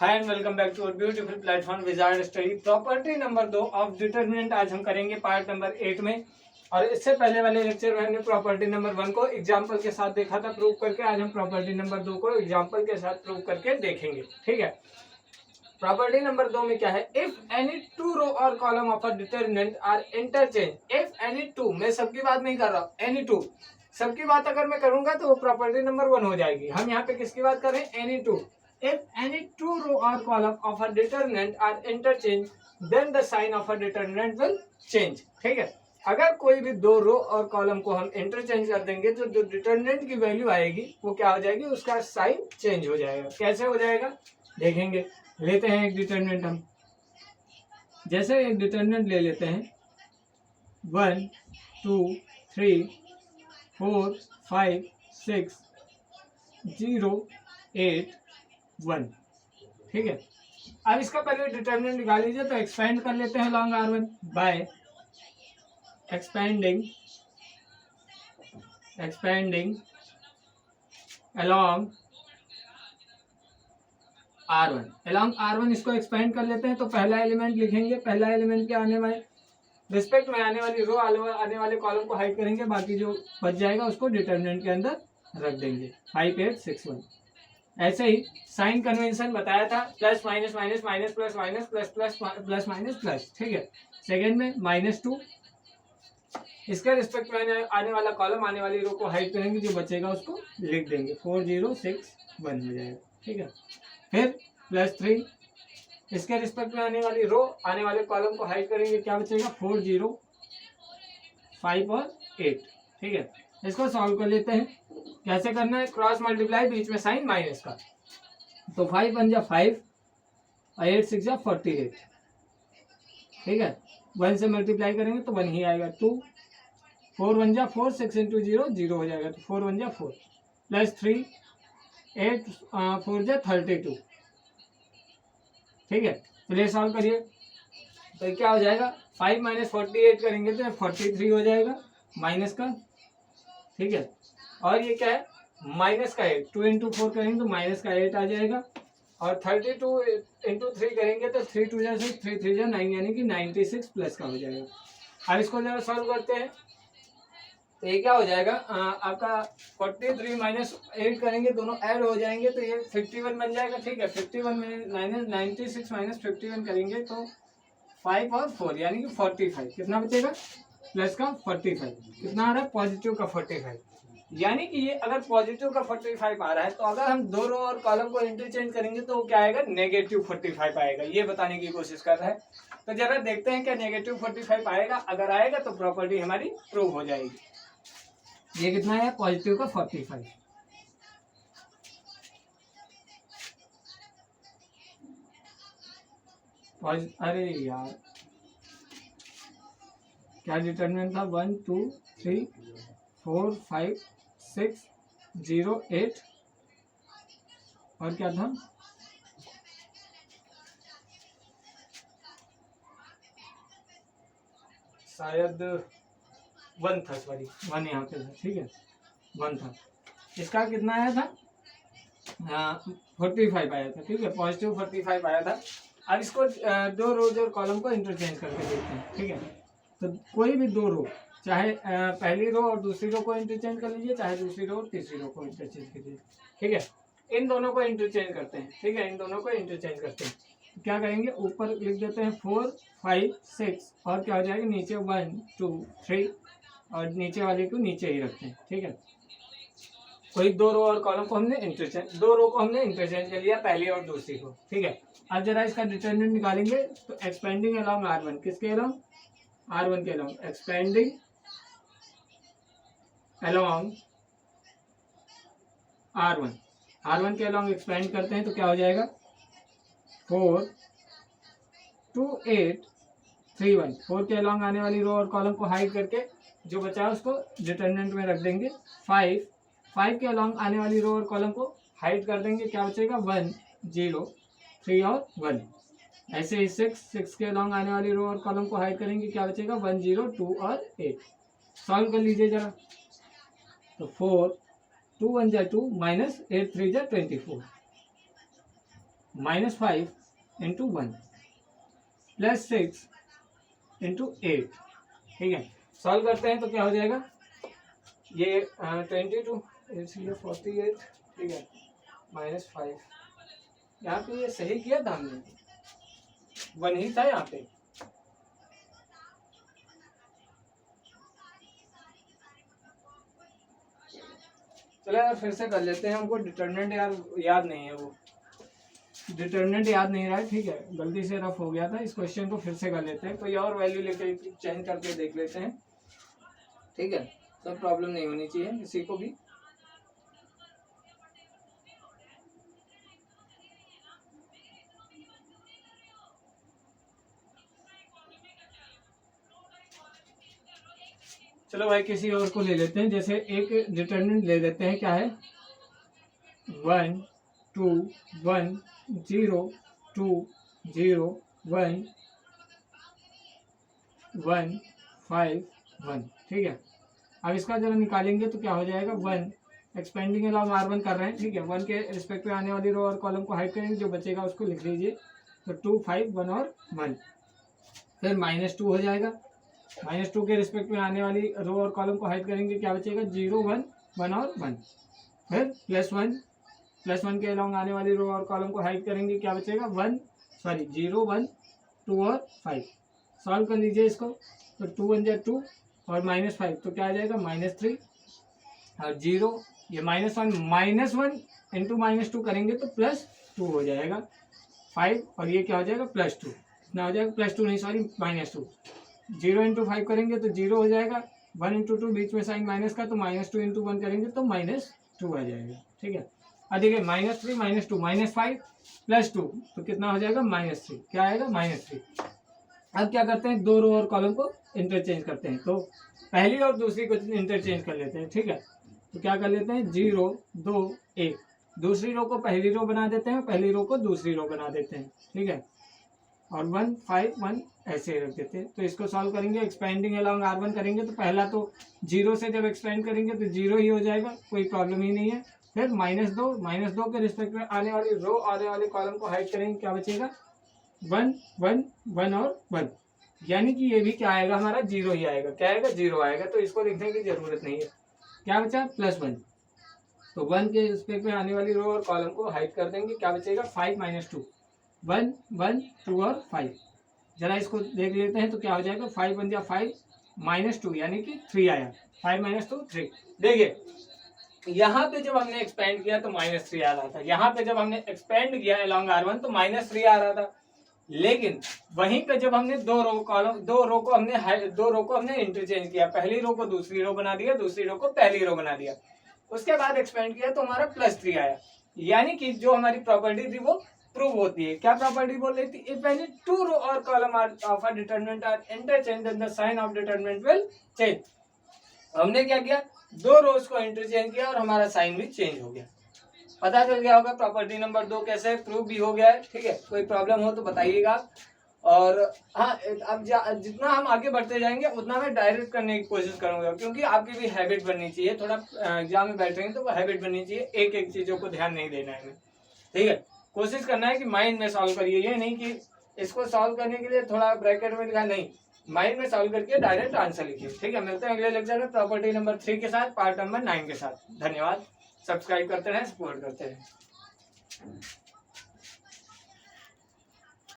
Hi and welcome back to beautiful platform Wizard Study. Property number 2 of determinant आज हम करेंगे part number 8 में। और इससे पहले वाले लेक्चर में हमने प्रॉपर्टी नंबर 1 को एग्जांपल के साथ देखा था प्रूव करके। आज हम प्रॉपर्टी नंबर 2 को एग्जांपल के साथ प्रूव करके देखेंगे। ठीक है, प्रॉपर्टी नंबर 2 में क्या है, इफ एनी टू रो और column of a determinant are interchange, if any two, मैं सबकी बात नहीं कर रहा हूँ, एनी टू, सबकी बात अगर मैं करूंगा तो वो प्रॉपर्टी नंबर 1 हो जाएगी। हम यहाँ पे किसकी बात कर रहे हैं, any two. If any two row or column of a determinant are interchanged, then the sign of a determinant will change। ठीक है, अगर कोई भी दो रो और कॉलम को हम इंटरचेंज कर देंगे तो जो डिटरमिनेंट की वैल्यू आएगी वो क्या हो जाएगी, उसका साइन चेंज हो जाएगा। कैसे हो जाएगा देखेंगे। लेते हैं एक डिटरमिनेंट हम, जैसे एक डिटरमिनेंट ले लेते हैं 1 2 3 4 5 6 0 8 1। ठीक है, अब इसका पहले डिटरमिनेंट निकाल लीजिए। तो एक्सपेंड कर लेते हैं long R1 bye expanding along R1 इसको एक्सपेंड कर लेते हैं। तो पहला एलिमेंट लिखेंगे, पहला एलिमेंट के आने वाले रिस्पेक्ट में आने वाली रो आने वाले कॉलम को हाइड करेंगे, बाकी जो बच जाएगा उसको डिटरमिनेंट के अंदर रख देंगे 5 8 6 1। ऐसे ही साइन कन्वेंशन बताया था, plus minus minus minus plus minus plus plus plus minus plus. ठीक है, सेकेंड में -2, इसके रिस्पेक्ट में आने वाला कॉलम आने वाली रो को हाइड करेंगे, जो बचेगा उसको लिख देंगे 4 0 6 1 हो जाएगा। ठीक है, फिर +3, इसके रिस्पेक्ट में आने वाली रो आने वाले कॉलम को हाइड करेंगे, क्या बचेगा 4 0 5 और 8। ठीक है, इसको सॉल्व कर लेते हैं। कैसे करना है, क्रॉस मल्टीप्लाई, बीच में साइन माइनस का। तो 5 1 जा 5 और 8 6 जा 48। ठीक है, 1 से मल्टीप्लाई करेंगे तो 1 ही आएगा। 2 4 1 जा 4 6 इंटू 0 0 हो जाएगा। तो 4 1 जा 4 +3 8 4 जा 32। ठीक है, चलिए सॉल्व करिए। तो क्या हो जाएगा, 5 - 48 करेंगे तो 43 हो जाएगा माइनस का। ठीक है, और ये क्या है, माइनस का 8, 2 इंटू 4 करेंगे तो माइनस का 8 आ जाएगा। और 32 इंटू 3 करेंगे तो 3 2 जा 6 3 3 जा 9, यानी कि 96 प्लस का हो जाएगा। अब इसको जरा सॉल्व करते हैं। तो ये क्या हो जाएगा, आपका 43 - 8 करेंगे, दोनों ऐड हो जाएंगे तो ये 51 बन जाएगा। ठीक है, 51 में 96 - 51 करेंगे तो 5 और 4 यानी कि 45। कितना बचेगा, प्लस का 45। कितना आ रहा है, पॉजिटिव का 45। यानी कि ये अगर पॉजिटिव का 45 आ रहा है तो अगर हम दो रो और कॉलम को इंटरचेंज करेंगे तो क्या आएगा, -45 आएगा। ये बताने की कोशिश कर रहा है। तो जरा देखते हैं क्या -45 आएगा। अगर आएगा तो प्रॉपर्टी हमारी प्रूव हो जाएगी। ये कितना है, पॉजिटिव का 45। अरे यार, क्या डिटरमिनेंट था, 1 2 3 4 5 6 0 8 और क्या था, शायद 1 था, सॉरी 1 यहाँ पे था। ठीक है, 1 था। इसका कितना आया था, 45 आया था। ठीक है, पॉजिटिव 45 आया था। अब इसको दो रोज और कॉलम को इंटरचेंज करके देखते हैं। ठीक है, तो कोई भी दो रो, चाहे पहली रो और दूसरी रो को इंटरचेंज कर लीजिए, चाहे दूसरी रो और तीसरी रो को इंटरचेंज कीजिए। ठीक है, इन दोनों को इंटरचेंज करते हैं। ठीक है, इन दोनों को इंटरचेंज करते हैं। तो क्या करेंगे, ऊपर लिख देते हैं 4 5 6 और क्या हो जाएगा, नीचे 1 2 3 और नीचे वाले को नीचे ही रखते हैं। ठीक है, कोई दो रो और कॉलम को हमने इंटरचेंज, दो रो को हमने इंटरचेंज कर लिया, पहली और दूसरी को। ठीक है, अब जरा इसका डिटरमिनेंट निकालेंगे। तो एक्सपेंडिंग अलोंग R1, किसके अलोंग, R1 के अलोंग, एक्सपेंडिंग अलोंग R1 के अलोंग एक्सपेंड करते हैं तो क्या हो जाएगा, 4 2 8 3 1। 4 के अलोंग आने वाली रो और कॉलम को हाइड करके जो बचा है उसको डिटरमिनेंट में रख देंगे। 5 के अलोंग आने वाली रो और कॉलम को हाइड कर देंगे, क्या बचेगा 1 0 3 और 1। ऐसे ही 6 के अलोंग आने वाली रो और कॉलम को हाइड करेंगे, क्या बचेगा 1 0 2 और 8। सॉल्व कर लीजिए जरा। तो 4 2 1 जा 2 -8 3 जा 24। -5 इंटू 1 प्लस 6 इंटू 8। ठीक है, सॉल्व करते हैं तो क्या हो जाएगा, ये 22 48। ठीक है, -5 यहाँ पे ये सही किया था हमने, 1 ही था यहाँ पे। चलो यार फिर से कर लेते हैं, हमको डिटर्मिनेंट यार याद नहीं है, वो डिटर्मिनेंट याद नहीं रहा है। ठीक है, गलती से रफ हो गया था। इस क्वेश्चन को फिर से कर लेते हैं, कोई और वैल्यू लेके चेंज करके देख लेते हैं। ठीक है, सब प्रॉब्लम नहीं होनी चाहिए किसी को भी। चलो भाई किसी और को ले लेते हैं, जैसे एक डिटर्मिनेंट ले लेते हैं, क्या है 1 2 1 0 2 0 1 1 5 1। ठीक है, अब इसका जब निकालेंगे तो क्या हो जाएगा, 1 एक्सपेंडिंग अलॉन्ग R1 कर रहे हैं। ठीक है, 1 के रिस्पेक्ट में आने वाली रो और कॉलम को हाइड करेंगे, जो बचेगा उसको लिख लीजिए। तो 2 5 1 और 1, फिर -2 हो जाएगा। -2 के रिस्पेक्ट में आने वाली रो और कॉलम को हाइड करेंगे, क्या बचेगा 0 1 1 और 1, फिर +1 के अलॉन्ग आने वाली रो और कॉलम को हाइड करेंगे, क्या बचेगा 0 1 2 और 5। सॉल्व कर लीजिए इसको, तो 2 1 जा 2 और -5 तो क्या आ जाएगा -3 और 0, ये -1 इंटू -2 करेंगे तो +2 हो जाएगा 5, और ये क्या हो जाएगा +2, कितना हो जाएगा +2 नहीं सॉरी -2। 0 इंटू 5 करेंगे तो 0 हो जाएगा, 1 इंटू 2 बीच में साइन माइनस का, तो -2 इंटू 1 करेंगे तो -2 आ जाएगा। ठीक है, अब देखिए -3 -2 -5 +2 तो कितना हो जाएगा -3, क्या आएगा -3। अब क्या करते हैं, दो रो और कॉलम को इंटरचेंज करते हैं, तो पहली और दूसरी को इंटरचेंज कर लेते हैं। ठीक है, तो क्या कर लेते हैं 0 2 1, दूसरी रो को पहली रो बना देते हैं, पहली रो को दूसरी रो बना देते हैं। ठीक है, और 1 5 1 ऐसे रख देते हैं। तो इसको सॉल्व करेंगे, एक्सपेंडिंग अलॉन्ग R1 करेंगे, तो पहला तो 0 से जब एक्सपेंड करेंगे तो 0 ही हो जाएगा, कोई प्रॉब्लम ही नहीं है। फिर -2 के रिस्पेक्ट में आने वाली रो आने वाले कॉलम को हाइड करेंगे, क्या बचेगा 1 1 1 और 1, यानी कि ये भी क्या आएगा हमारा 0 ही आएगा। क्या आएगा 0 आएगा, तो इसको लिखने की जरूरत नहीं है। क्या बचा +1, तो 1 के रिस्पेक्ट में आने वाली रो और कॉलम को हाइड कर देंगे, क्या बचेगा 5 -2 1 1 2 और 5। जरा इसको देख लेते हैं, तो क्या हो जाएगा 5 1 जा 5 -2 यानी कि 3 आया, 5 - 2 3। देखिए यहाँ पे जब हमने एक्सपेंड किया तो -3 आ रहा था, यहाँ पे जब हमने एक्सपेंड किया अलॉन्ग R1 तो -3 आ रहा था, लेकिन वहीं पे जब हमने दो रो को हमने इंटरचेंज किया, पहली रो को दूसरी रो बना दिया, दूसरी रो को पहली रो बना दिया, उसके बाद एक्सपेंड किया तो हमारा +3 आया। यानी कि जो हमारी प्रॉपर्टी थी वो प्रूव होती है। क्या प्रॉपर्टी बोल रही थी, इफ एनी टू रो और column of a determinant are interchange then the sign of determinant will change. हमने क्या किया, दो रोज को इंटरचेंज किया और हमारा साइन भी चेंज हो गया। पता चल गया होगा प्रॉपर्टी नंबर 2 कैसे प्रूव भी हो गया है। ठीक है, कोई प्रॉब्लम हो तो बताइएगा। और हाँ, अब जितना हम आगे बढ़ते जाएंगे उतना मैं डायरेक्ट करने की कोशिश करूंगा, क्योंकि आपकी भी हैबिट बननी चाहिए, थोड़ा एग्जाम में बैठेंगे तो वो हैबिट बननी चाहिए, एक एक चीजों को ध्यान नहीं देना है। ठीक है, कोशिश करना है कि माइंड में सॉल्व करिए, ये नहीं कि इसको सॉल्व करने के लिए थोड़ा ब्रैकेट में लिखा, नहीं, माइंड में सॉल्व करके डायरेक्ट आंसर लिखिए। ठीक है, मिलते हैं अगले लेक्चर में प्रॉपर्टी नंबर 3 के साथ, पार्ट नंबर 9 के साथ। धन्यवाद, सब्सक्राइब करते रहें, सपोर्ट करते रहें।